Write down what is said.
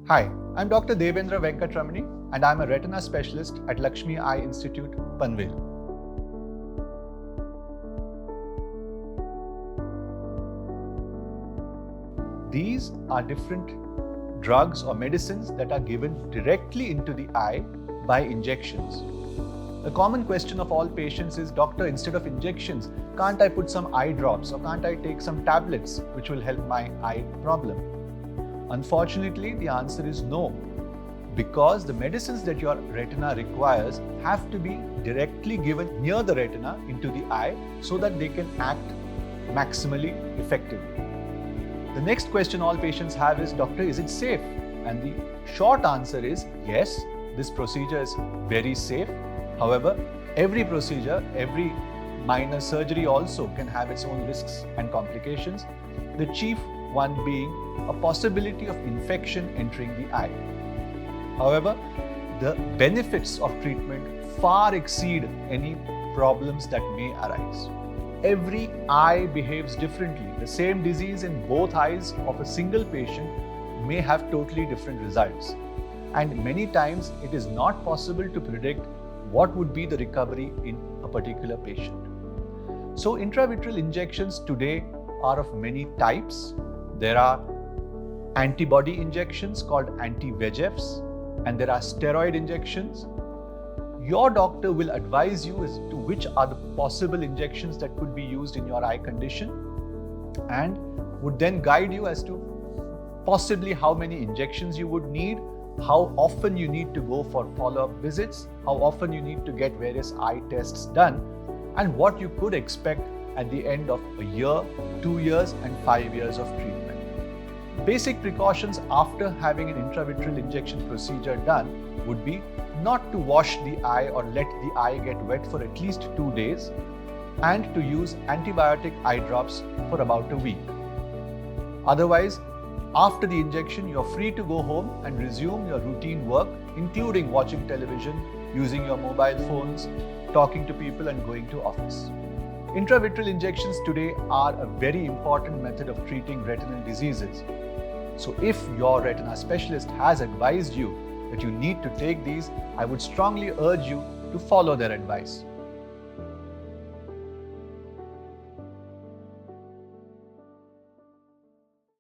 Hi, I'm Dr. Devendra Venkatramani and I'm a Retina Specialist at Lakshmi Eye Institute, Panvel. These are different drugs or medicines that are given directly into the eye by injections. The common question of all patients is, Doctor, instead of injections, can't I put some eye drops or can't I take some tablets which will help my eye problem? Unfortunately, the answer is no, because the medicines that your retina requires have to be directly given near the retina into the eye so that they can act maximally effectively. The next question all patients have is, Doctor, is it safe? And the short answer is yes, this procedure is very safe. However, every procedure, every minor surgery also can have its own risks and complications, the chief one being a possibility of infection entering the eye. However, the benefits of treatment far exceed any problems that may arise. Every eye behaves differently. The same disease in both eyes of a single patient may have totally different results. And many times it is not possible to predict what would be the recovery in a particular patient. So intravitreal injections today are of many types. There are antibody injections called anti-VEGFs, and there are steroid injections. Your doctor will advise you as to which are the possible injections that could be used in your eye condition and would then guide you as to possibly how many injections you would need, how often you need to go for follow-up visits, how often you need to get various eye tests done, and what you could expect at the end of a year, 2 years, and 5 years of treatment. Basic precautions after having an intravitreal injection procedure done would be not to wash the eye or let the eye get wet for at least 2 days, and to use antibiotic eye drops for about a week. Otherwise, after the injection, you're free to go home and resume your routine work, including watching television, using your mobile phones, talking to people, and going to office. Intravitreal injections today are a very important method of treating retinal diseases. So if your retina specialist has advised you that you need to take these, I would strongly urge you to follow their advice.